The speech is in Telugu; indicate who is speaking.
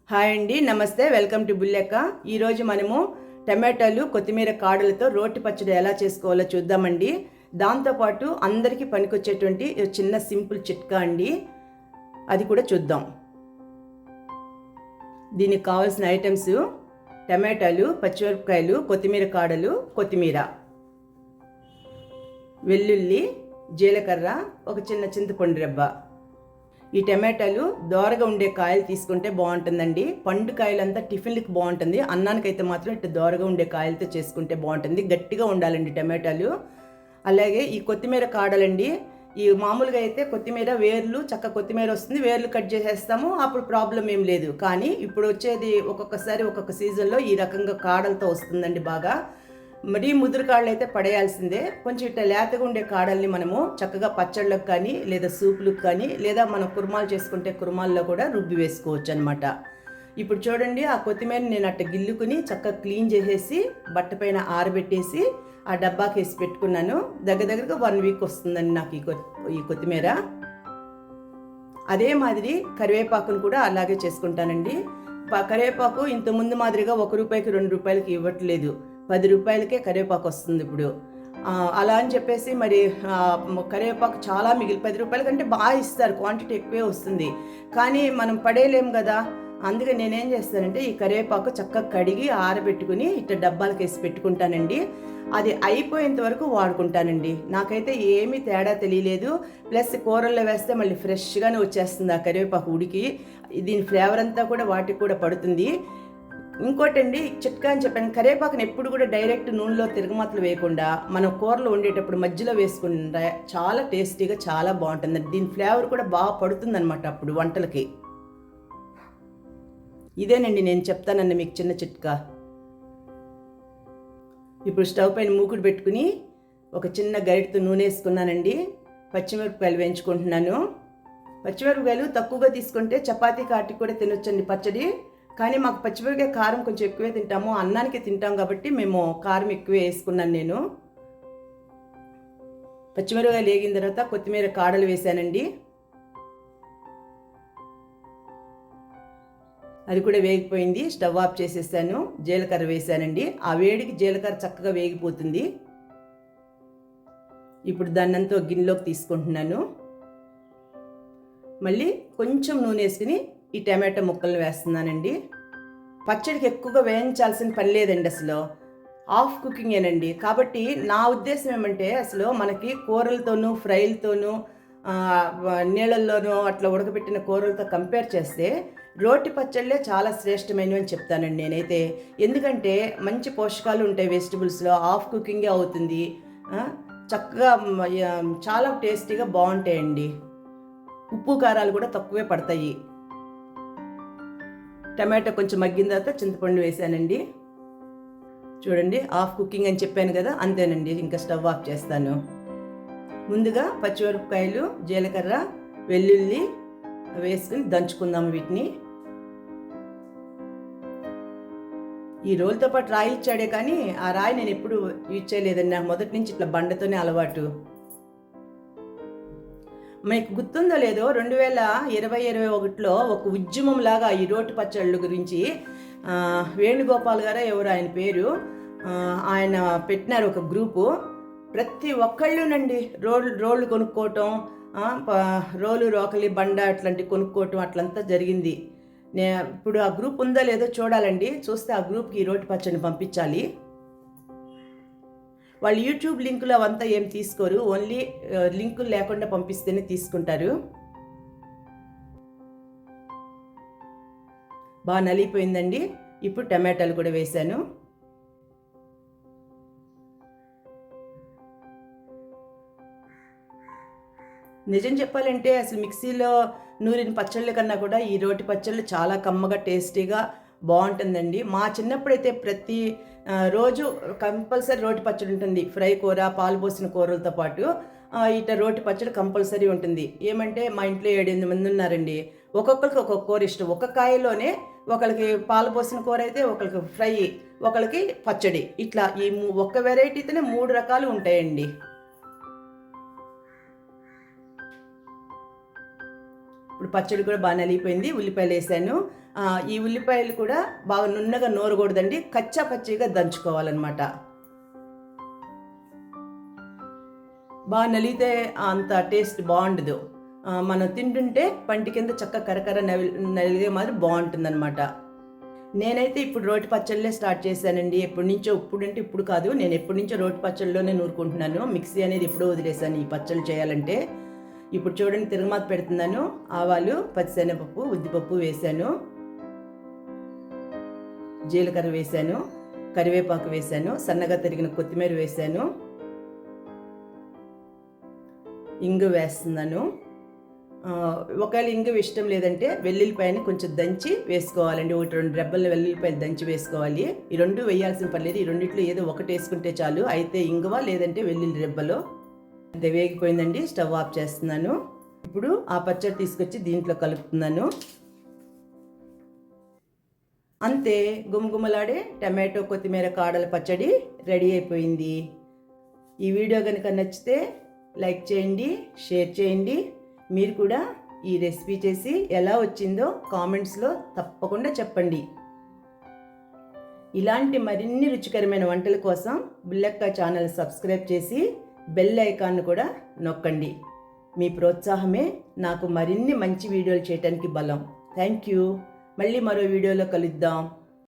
Speaker 1: హాయ్ అండి, నమస్తే. Welcome to బుల్లెక్క. ఈరోజు మనము టమాటాలు కొత్తిమీర కాడలతో రోటి పచ్చడి ఎలా చేసుకోవాలో చూద్దామండి. దాంతోపాటు అందరికీ పనికొచ్చేటువంటి చిన్న సింపుల్ చిట్కా అండి, అది కూడా చూద్దాం. దీనికి కావాల్సిన ఐటమ్స్: టమాటాలు, పచ్చిమిరపకాయలు, కొత్తిమీర కాడలు, కొత్తిమీర, వెల్లుల్లి, జీలకర్ర, ఒక చిన్న చింతపండు రెబ్బ. ఈ టమాటాలు దోరగా ఉండే కాయలు తీసుకుంటే బాగుంటుందండి. పండు కాయలంతా టిఫిన్లకు బాగుంటుంది, అన్నానికైతే మాత్రం ఇట్లా దోరగా ఉండే కాయలతో చేసుకుంటే బాగుంటుంది. గట్టిగా ఉండాలండి టమాటాలు. అలాగే ఈ కొత్తిమీర కాడలండి, ఈ మామూలుగా అయితే కొత్తిమీర వేర్లు కొత్తిమీర వస్తుంది, వేర్లు కట్ చేసేస్తాము, అప్పుడు ప్రాబ్లం ఏం లేదు. కానీ ఇప్పుడు వచ్చేది ఒక్కొక్కసారి ఒక్కొక్క సీజన్లో ఈ రకంగా కాడలతో వస్తుందండి బాగా. మరీ ముదురు కాడలు అయితే పడేయాల్సిందే. కొంచెం ఇట్లా లేతగా ఉండే కాడల్ని మనము చక్కగా పచ్చళ్ళకు కానీ, లేదా సూపులకు కానీ, లేదా మనం కుర్మాలు చేసుకుంటే కుర్మాల్లో కూడా రుబ్బి వేసుకోవచ్చు అనమాట. ఇప్పుడు చూడండి, ఆ కొత్తిమీరని నేను అట్ట గిల్లుకుని చక్కగా క్లీన్ చేసేసి బట్ట పైన ఆరబెట్టేసి ఆ డబ్బాకి వేసి పెట్టుకున్నాను. దగ్గరగా 1 వీక్ వస్తుందండి నాకు ఈ కొత్తిమీర. అదే మాదిరి కరివేపాకును కూడా అలాగే చేసుకుంటానండి. కరివేపాకు ఇంత ముందు మాదిరిగా 1 రూపాయికి 2 రూపాయలకి ఇవ్వట్లేదు, 10 రూపాయలకే కరివేపాకు వస్తుంది ఇప్పుడు. అలా అని చెప్పేసి మరి కరివేపాకు చాలా 10 రూపాయల కంటే బాగా ఇస్తారు, క్వాంటిటీ ఎక్కువే వస్తుంది. కానీ మనం పడేయలేం కదా. అందుకే నేనేం చేస్తానంటే ఈ కరివేపాకు చక్కగా కడిగి ఆరబెట్టుకుని ఇట్లా డబ్బాలకు వేసి పెట్టుకుంటానండి. అది అయిపోయేంత వరకు వాడుకుంటానండి. నాకైతే ఏమీ తేడా తెలియలేదు. ప్లస్ కూరల్లో వేస్తే మళ్ళీ ఫ్రెష్గానే వచ్చేస్తుంది ఆ కరివేపాకు ఉడికి. దీని ఫ్లేవర్ అంతా కూడా వాటికి కూడా పడుతుంది. ఇంకోటండి, చిట్కా అని చెప్పాను, కరివేపాకుని ఎప్పుడు కూడా డైరెక్ట్ నూనెలో తిరగమాతలు వేయకుండా మనం కూరలు వండేటప్పుడు మధ్యలో వేసుకుంటే చాలా టేస్టీగా చాలా బాగుంటుంది. దీని ఫ్లేవర్ కూడా బాగా పడుతుంది అనమాట అప్పుడు వంటలకి. ఇదేనండి నేను చెప్తానండి మీకు చిన్న చిట్కా. ఇప్పుడు స్టవ్ పైన మూకుడు పెట్టుకుని ఒక చిన్న గరిటతో నూనె వేసుకున్నానండి. పచ్చిమిరపకాయలు వేయించుకుంటున్నాను. పచ్చిమిరపకాయలు తక్కువగా తీసుకుంటే చపాతీ కాటికి కూడా తినొచ్చండి పచ్చడి. కానీ మాకు పచ్చిమిరపకాయ కారం కొంచెం ఎక్కువే తింటాము, అన్నానికి తింటాం కాబట్టి మేము కారం ఎక్కువే వేసుకున్నాను నేను. పచ్చిమిరపకాయలు వేగిన తర్వాత కొత్తిమీర కాడలు వేసానండి. అది కూడా వేగిపోయింది. స్టవ్ ఆఫ్ చేసేసాను. జీలకర్ర వేసానండి. ఆ వేడికి జీలకర్ర చక్కగా వేగిపోతుంది. ఇప్పుడు దాన్నంతా గిన్నెలోకి తీసుకుంటున్నాను. మళ్ళీ కొంచెం నూనె వేసుకుని ఈ టమాటో ముక్కలను వేస్తున్నానండి. పచ్చడికి ఎక్కువగా వేయించాల్సిన పని లేదండి, అసలు హాఫ్ కుకింగేనండి. కాబట్టి నా ఉద్దేశం ఏమంటే, అసలు మనకి కూరలతోనూ ఫ్రైలతోనూ నీళ్ళల్లోనూ అట్లా ఉడకబెట్టిన కూరలతో కంపేర్ చేస్తే రోటి పచ్చళ్ళే చాలా శ్రేష్టమైనవి అని చెప్తానండి నేనైతే. ఎందుకంటే మంచి పోషకాలు ఉంటాయి వెజిటబుల్స్లో, హాఫ్ కుకింగే అవుతుంది, చక్కగా చాలా టేస్టీగా బాగుంటాయండి. ఉప్పు కారాలు కూడా తక్కువే పడతాయి. టమాటో కొంచెం మగ్గిన తర్వాత చింతపండు వేసానండి. చూడండి, హాఫ్ కుకింగ్ అని చెప్పాను కదా, అంతేనండి. ఇంకా స్టవ్ ఆఫ్ చేస్తాను. ముందుగా పచ్చిమిరపకాయలు, జీలకర్ర, వెల్లుల్లి వేసుకుని దంచుకుందాము వీటిని. ఈ రోలుతో పాటు రాయి ఇచ్చాడే కానీ ఆ రాయి నేను ఎప్పుడు యూజ్ చేయలేదండి. నాకు మొదటి నుంచి ఇట్లా బండతోనే అలవాటు. మీకు గుర్తుందో లేదో, 2020-21లో ఒక ఉద్యమం లాగా ఈ రోటి పచ్చళ్ళు గురించి వేణుగోపాల్ గారు ఎవరు ఆయన పేరు, ఆయన పెట్టినారు ఒక గ్రూపు. ప్రతి ఒక్కళ్ళునండి రోళ్ళు కొనుక్కోవటం, రోలు రోకలి బండ అట్లాంటివి కొనుక్కోవటం అట్లంతా జరిగింది. ఇప్పుడు ఆ గ్రూప్ ఉందో లేదో చూడాలండి. చూస్తే ఆ గ్రూప్కి ఈ రోటి పచ్చడిని పంపించాలి. వాళ్ళు యూట్యూబ్ లింకులు అవంతా ఏం తీసుకోరు, ఓన్లీ లింకులు లేకుండా పంపిస్తేనే తీసుకుంటారు. బాగా నలిగిపోయిందండి. ఇప్పుడు టమాటాలు కూడా వేసాను. నిజం చెప్పాలంటే అసలు మిక్సీలో నూరిన పచ్చళ్ళ కన్నా కూడా ఈ రోటి పచ్చళ్ళు చాలా కమ్మగా టేస్టీగా బాగుంటుందండి. మా చిన్నప్పుడైతే ప్రతి రోజు కంపల్సరీ రోటి పచ్చడి ఉంటుంది. ఫ్రై కూర, పాలు పోసిన కూరలతో పాటు ఇట్లా రోటి పచ్చడి కంపల్సరీ ఉంటుంది. ఏమంటే మా ఇంట్లో 7-8 మంది ఉన్నారండి. ఒక్కొక్కరికి ఒక్కొక్క కూర ఇష్టం. ఒక కాయలోనే ఒకరికి పాలు పోసిన కూర అయితే, ఒకరికి ఫ్రై, ఒకరికి పచ్చడి, ఇట్లా ఈ ఒక్క వెరైటీతోనే 3 రకాలు ఉంటాయండి. ఇప్పుడు పచ్చడి కూడా బాగా నలిగిపోయింది. ఉల్లిపాయలు వేసాను. ఈ ఉల్లిపాయలు కూడా బాగా నున్నగా నూరకూడదండి, కచ్చా పచ్చిగా దంచుకోవాలన్నమాట. బాగా నలిగితే అంత టేస్ట్ బాగుండదు. మనం తింటుంటే పంటి కింద చక్క కరకర నలిగే మాదిరి బాగుంటుందన్నమాట. నేనైతే ఇప్పుడు రోటి పచ్చళ్ళే స్టార్ట్ చేశానండి. ఎప్పటి నుంచో, ఇప్పుడంటే ఇప్పుడు కాదు, నేను ఎప్పటి నుంచో రోటి పచ్చళ్ళలోనే నూరుకుంటున్నాను. మిక్సీ అనేది ఎప్పుడో వదిలేసాను ఈ పచ్చళ్ళు చేయాలంటే. ఇప్పుడు చూడండి తిరగమాత పెడుతున్నాను. ఆవాలు, పచ్చిశనగపప్పు, ఉద్దిపప్పు వేశాను, జీలకర్ర వేశాను, కరివేపాకు వేశాను, సన్నగా తరిగిన కొత్తిమీర వేశాను, ఇంగు వేస్తున్నాను. ఒకవేళ ఇంగు ఇష్టం లేదంటే వెల్లుల్లిపాయని కొంచెం దంచి వేసుకోవాలండి. 1-2 రెబ్బల వెల్లుల్లిపాయలు దంచి వేసుకోవాలి. ఈ రెండు వేయాల్సిన పర్లేదు, ఈ రెండిట్లో ఏదో ఒకటి వేసుకుంటే చాలు. అయితే ఇంగువ లేదంటే వెల్లుల్లి రెబ్బలు. అంతే, వేగిపోయిందండి. స్టవ్ ఆఫ్ చేస్తున్నాను. ఇప్పుడు ఆ పచ్చడి తీసుకొచ్చి దీంట్లో కలుపుతున్నాను. అంతే, గుమగుమలాడే టమాటో కొత్తిమీర కాడల పచ్చడి రెడీ అయిపోయింది. ఈ వీడియో కనుక నచ్చితే లైక్ చేయండి, షేర్ చేయండి. మీరు కూడా ఈ రెసిపీ చేసి ఎలా వచ్చిందో కామెంట్స్లో తప్పకుండా చెప్పండి. ఇలాంటి మరిన్ని రుచికరమైన వంటల కోసం బుల్లెక్క ఛానల్ సబ్స్క్రైబ్ చేసి బెల్ ఐకాన్ను కూడా నొక్కండి. మీ ప్రోత్సాహమే నాకు మరిన్ని మంచి వీడియోలు చేయడానికి బలం. Thank you. మళ్ళీ మరో వీడియోలో కలుద్దాం.